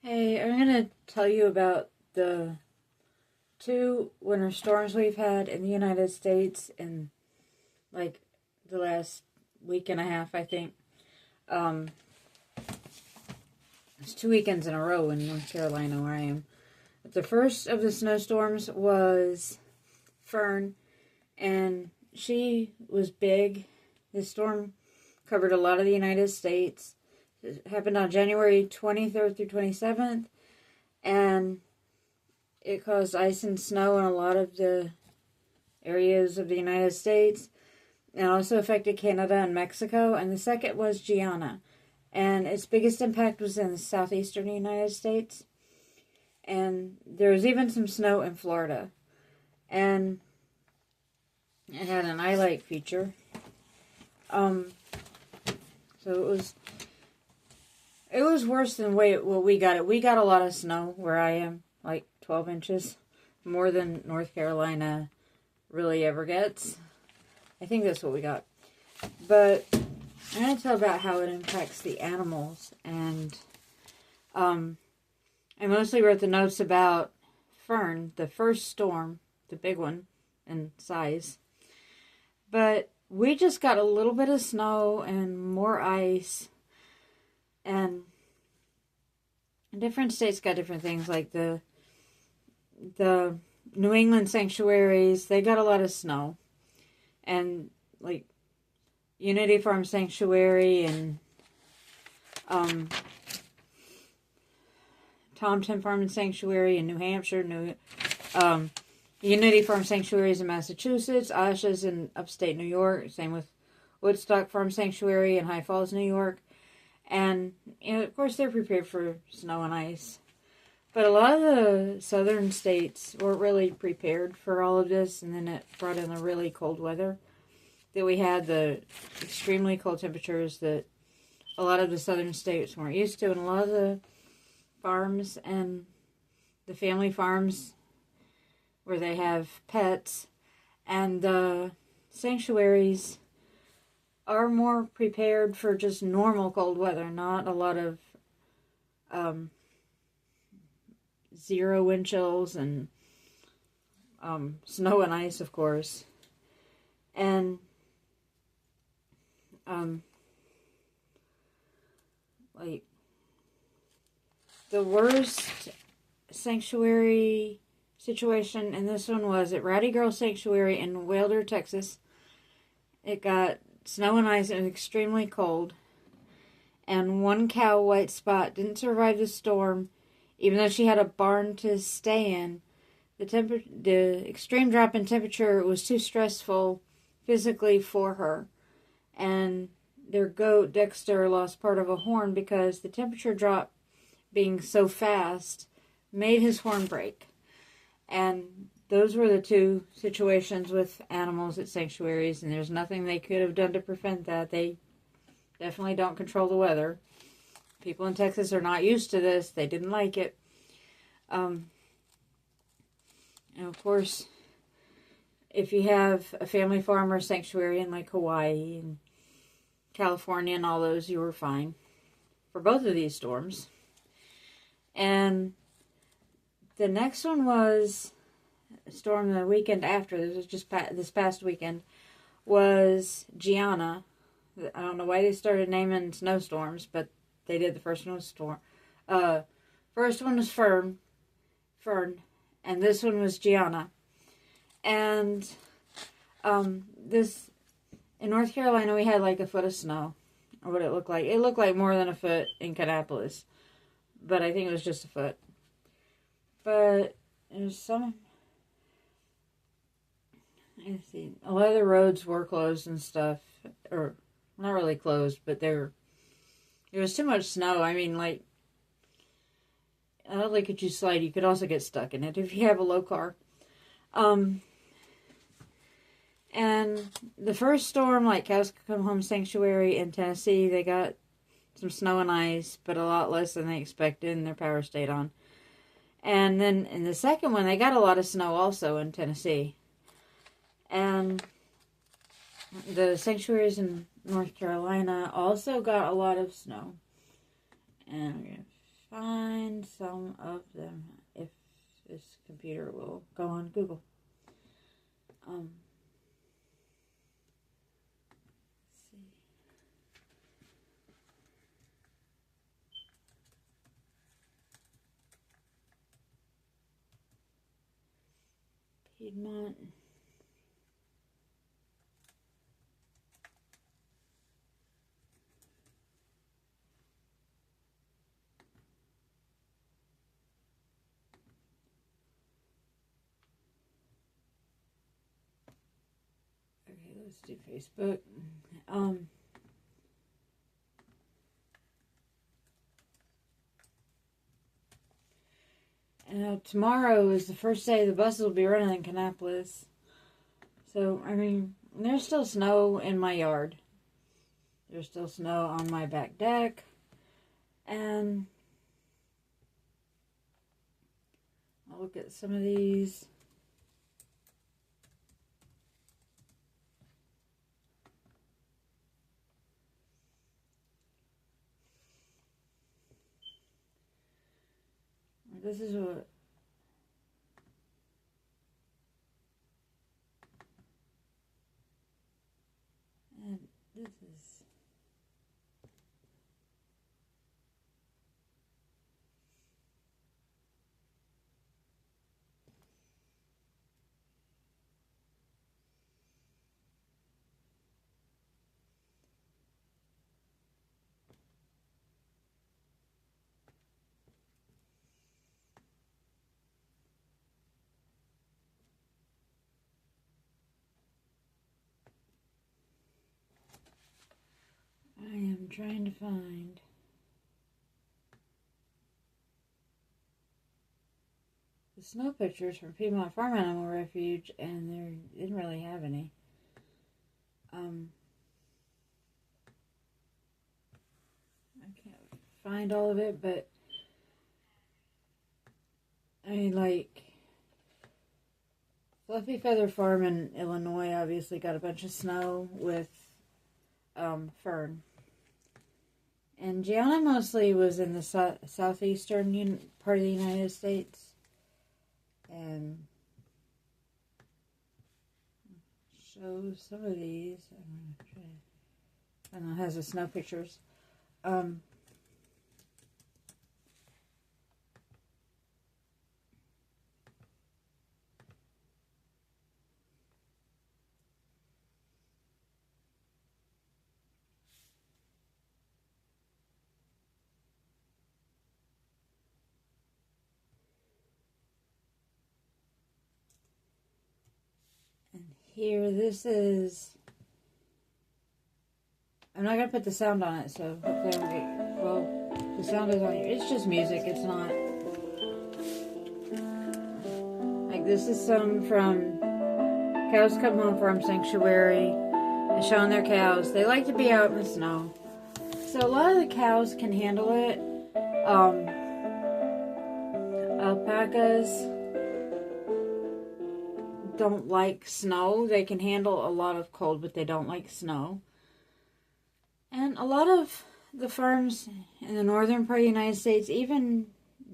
Hey, I'm going to tell you about the two winter storms we've had in the United States in like the last week and a half, I think. Um, it's 2 weekends in a row in North Carolina where I am. But the first of the snowstorms was Fern, and she was big. The storm covered a lot of the United States. It happened on January 23rd through 27th, and it caused ice and snow in a lot of the areas of the United States. It also affected Canada and Mexico. And the second was Gianna, and its biggest impact was in the southeastern United States. And there was even some snow in Florida. And it had an eye-light feature. So it was worse than what we got. We got a lot of snow where I am, like 12 inches, more than North Carolina really ever gets. I think that's what we got. But I'm going to tell about how it impacts the animals. And I mostly wrote the notes about Fern, the first storm, the big one in size. But we just got a little bit of snow and more ice. And different states got different things, like the New England sanctuaries, they got a lot of snow. And like Unity Farm Sanctuary and Tomton Farm and Sanctuary in New Hampshire, Unity Farm Sanctuaries in Massachusetts, Asha's in upstate New York, same with Woodstock Farm Sanctuary in High Falls, New York. And, of course, they're prepared for snow and ice. But a lot of the southern states weren't really prepared for all of this. And then it brought in the really cold weather that we had, the extremely cold temperatures that a lot of the southern states weren't used to. And a lot of the farms and the family farms where they have pets and the sanctuaries are more prepared for just normal cold weather, not a lot of 0 wind chills and snow and ice, of course. And like the worst sanctuary situation in this one was at Rowdy Girl Sanctuary in Wilder, Texas. It got snow and ice and extremely cold. And one cow, White Spot, didn't survive the storm, even though she had a barn to stay in. The extreme drop in temperature was too stressful physically for her. And their goat, Dexter, lost part of a horn because the temperature drop being so fast made his horn break. And those were the two situations with animals at sanctuaries, and there's nothing they could have done to prevent that. They definitely don't control the weather. People in Texas are not used to this. They didn't like it. And of course, if you have a family farm or sanctuary in like Hawaii and California and all those, you were fine for both of these storms. And the next one was a storm the weekend after. This was just this past weekend. Was Gianna. I don't know why they started naming snowstorms, but they did. The first one was first one was Fern, and this one was Gianna. And this in North Carolina, we had like a foot of snow, or what it looked like. It looked like more than a foot in Kannapolis, but I think it was just a foot. But there's some. Let's see. A lot of the roads were closed and stuff, or not really closed, but there was too much snow. I mean, like, not only could you slide, you could also get stuck in it if you have a low car. And the first storm, like Cows Come Home Sanctuary in Tennessee, they got some snow and ice, but a lot less than they expected, and their power stayed on. And then in the second one, they got a lot of snow also in Tennessee. And the sanctuaries in North Carolina also got a lot of snow. And I'm going to find some of them if this computer will go on Google. Let's see. Piedmont. Okay, let's do Facebook. Tomorrow is the first day the buses will be running in Kannapolis. So, I mean, there's still snow in my yard. There's still snow on my back deck. And I'll look at some of these. This is what... And this is... I am trying to find... the snow pictures from Piedmont Farm Animal Refuge, and they didn't really have any. I can't find all of it, but I mean, like, Fluffy Feather Farm in Illinois obviously got a bunch of snow with Fern. And Gianna mostly was in the southeastern part of the United States. And show some of these. I'm gonna try. I don't know, it has the snow pictures. And here, this is... I'm not going to put the sound on it, so hopefully I won't get... Well, the sound is on here. It's just music, it's not... Like, this is some from Cows Come Home Farm Sanctuary. And showing their cows. They like to be out in the snow. So a lot of the cows can handle it. Alpacas don't like snow. They can handle a lot of cold, but they don't like snow. And a lot of the farms in the northern part of the United States, even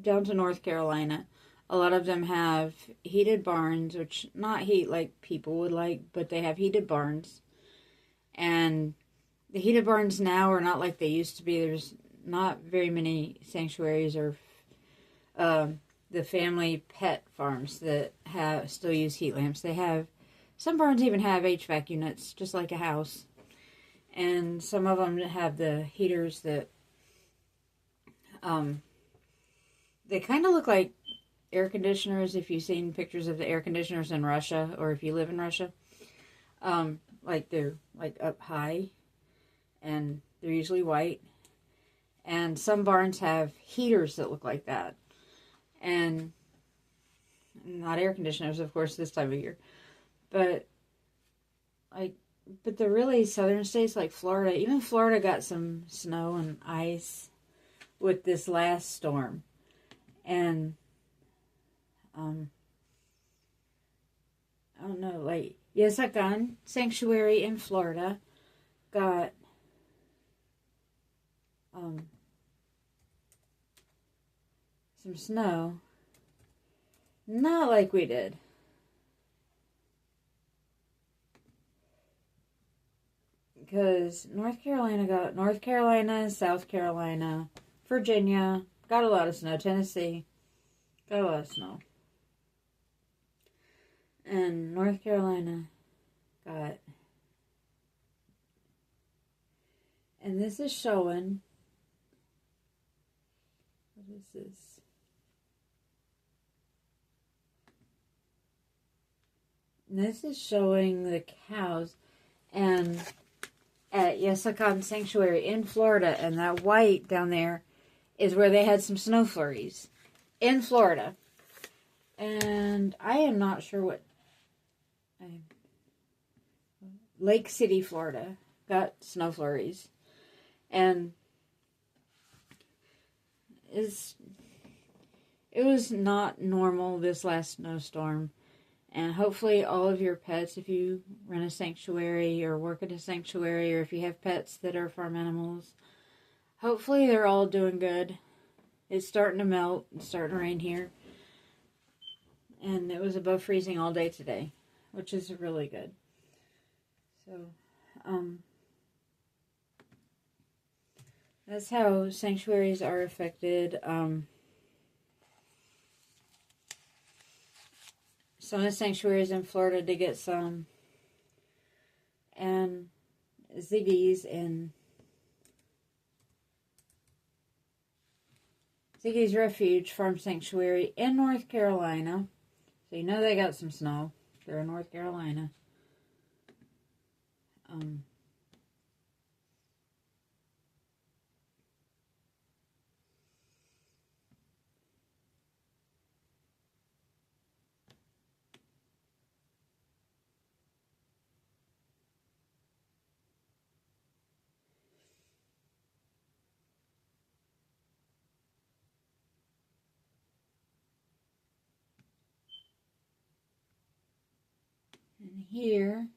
down to North Carolina, a lot of them have heated barns, which not heat like people would like, but they have heated barns. And the heated barns now are not like they used to be. There's not very many sanctuaries or the family pet farms that still use heat lamps. They have, some barns even have HVAC units, just like a house. And some of them have the heaters that, they kind of look like air conditioners if you've seen pictures of the air conditioners in Russia, or if you live in Russia. Like they're like up high, and they're usually white. And some barns have heaters that look like that. And not air conditioners, of course, this time of year. But the really southern states like Florida, even Florida got some snow and ice with this last storm. And I don't know, like Yesakan Sanctuary in Florida got some snow. Not like we did. Because North Carolina, South Carolina, Virginia, got a lot of snow. Tennessee, got a lot of snow. And North Carolina got... And this is showing... What is this? And this is showing the cows. And at Yesacon Sanctuary in Florida, and that white down there is where they had some snow flurries in Florida. And I am not sure what... Lake City, Florida got snow flurries. And it was not normal this last snowstorm. And hopefully all of your pets, if you run a sanctuary or work at a sanctuary, or if you have pets that are farm animals, hopefully they're all doing good. It's starting to melt. It's starting to rain here. And it was above freezing all day today, which is really good. So, that's how sanctuaries are affected. Some of the sanctuaries in Florida did get some. And Ziggy's Refuge Farm Sanctuary in North Carolina. So you know they got some snow. They're in North Carolina. And here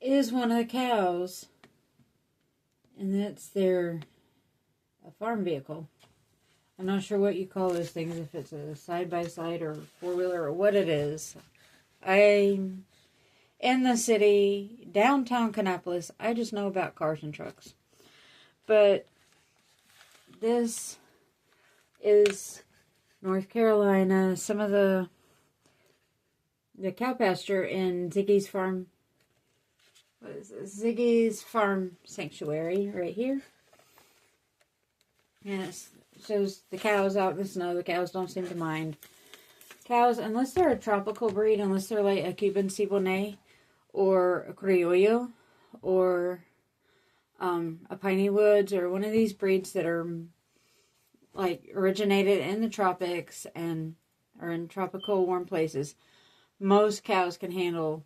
is one of the cows. And that's a farm vehicle. I'm not sure what you call those things, if it's a side-by-side or four-wheeler or what it is. I'm in the city, downtown Kannapolis. I just know about cars and trucks. But this is North Carolina. Some of the cow pasture in Ziggy's Farm. What is this? Ziggy's Farm Sanctuary right here. And it shows the cows out in the snow. The cows don't seem to mind. Cows, unless they're a tropical breed, unless they're like a Cuban Siboney or a Criollo or a Piney Woods or one of these breeds that are like originated in the tropics and are in tropical warm places, most cows can handle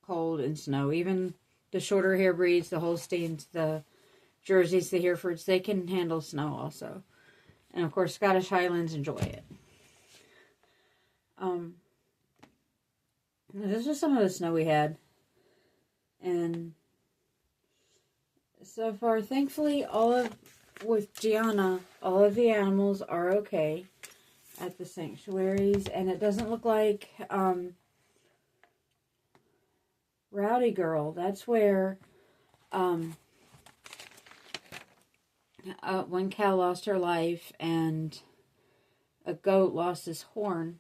cold and snow. Even the shorter hair breeds, the Holsteins, the Jerseys, the Herefords, they can handle snow also. And of course, Scottish Highlands enjoy it. This is some of the snow we had. And so far, thankfully, with Gianna, all of the animals are okay at the sanctuaries. And it doesn't look like Rowdy Girl. That's where one cow lost her life and a goat lost his horn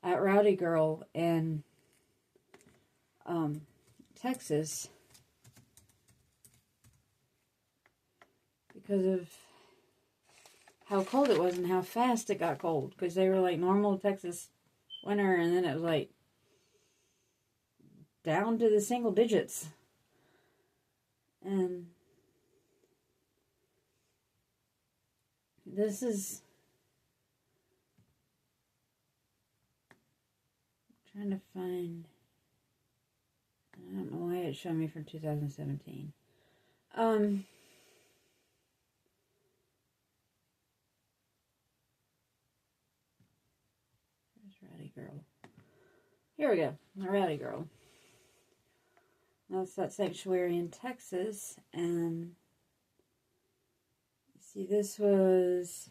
at Rowdy Girl in Texas because of how cold it was and how fast it got cold, because they were like normal Texas winter, and then it was like down to the single digits. And this is, I'm trying to find, I don't know why it showed me from 2017. Where's Rowdy Girl? Here we go, the Rowdy Girl. That's that sanctuary in Texas, and see, this was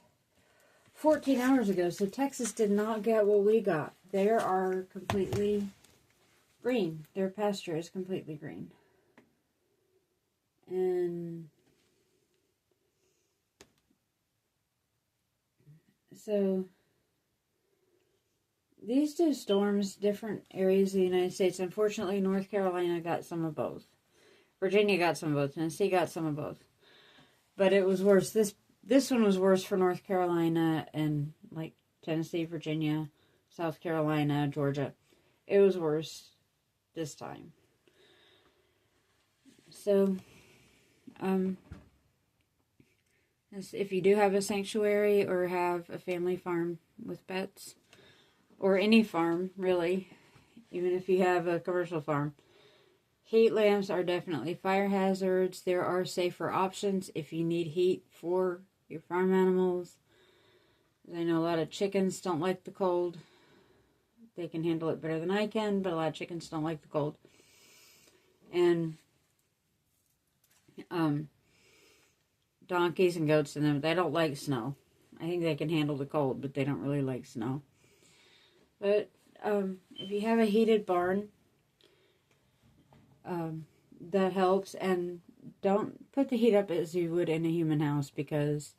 14 hours ago, so Texas did not get what we got. They are completely green. Their pasture is completely green. And so these two storms, different areas of the United States. Unfortunately, North Carolina got some of both. Virginia got some of both. Tennessee got some of both. But it was worse. This one was worse for North Carolina and like Tennessee, Virginia, South Carolina, Georgia. It was worse this time. So, if you do have a sanctuary or have a family farm with pets, or any farm, really, even if you have a commercial farm, heat lamps are definitely fire hazards. There are safer options if you need heat for your farm animals. I know a lot of chickens don't like the cold. They can handle it better than I can, but a lot of chickens don't like the cold. And donkeys and goats and them, they don't like snow. I think they can handle the cold, but they don't really like snow. But if you have a heated barn, that helps. And don't put the heat up as you would in a human house, because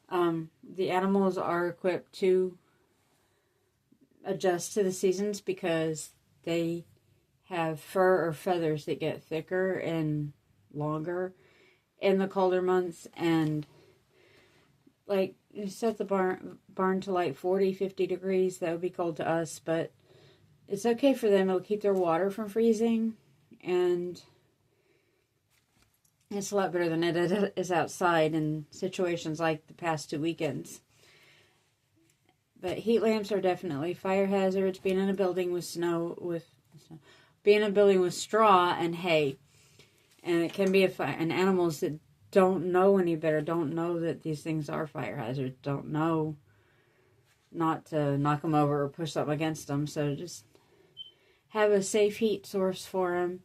the animals are equipped to adjust to the seasons, because they have fur or feathers that get thicker and longer in the colder months. And like, you set the barn to like 40, 50 degrees. That would be cold to us, but it's okay for them. It'll keep their water from freezing, and it's a lot better than it is outside in situations like the past 2 weekends. But heat lamps are definitely fire hazards. Being in a building with being in a building with straw and hay, and it can be a fire. And animals that don't know any better, don't know that these things are fire hazards, don't know not to knock them over or push something against them. So just have a safe heat source for them.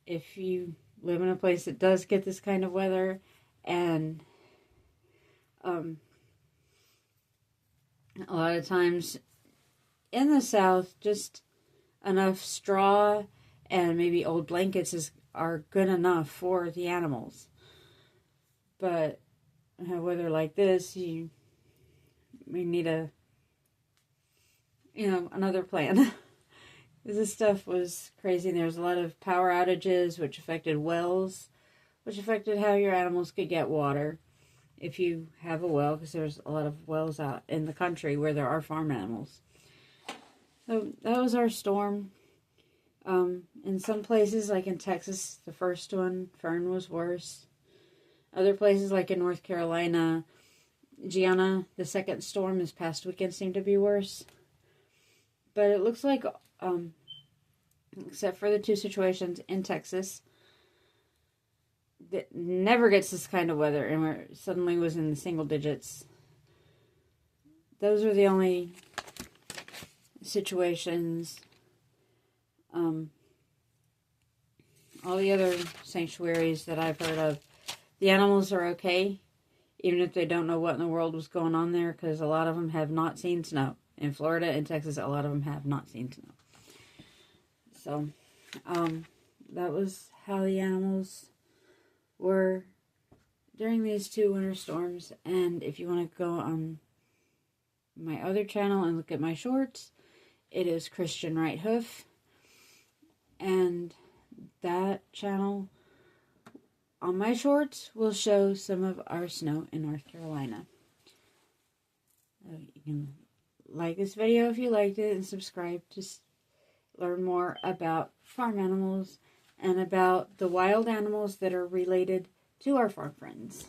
If you live in a place that does get this kind of weather, and a lot of times in the South, just enough straw and maybe old blankets are good enough for the animals. But weather like this, we need another plan. This stuff was crazy. There was a lot of power outages, which affected wells, which affected how your animals could get water. If you have a well, because there's a lot of wells out in the country where there are farm animals. So that was our storm. In some places, like in Texas, the first one, Fern, was worse. Other places, like in North Carolina, Gianna, the second storm this past weekend, seemed to be worse. But it looks like, except for the two situations in Texas, that never gets this kind of weather, and where it suddenly was in the single digits. Those are the only situations. All the other sanctuaries that I've heard of, the animals are okay, even if they don't know what in the world was going on there, because a lot of them have not seen snow. In Florida and Texas, a lot of them have not seen snow. So, that was how the animals were during these two winter storms. And if you want to go on my other channel and look at my shorts, it is Christian Right Hoof. And that channel on my shorts will show some of our snow in North Carolina. You can like this video if you liked it, and subscribe to learn more about farm animals and about the wild animals that are related to our farm friends.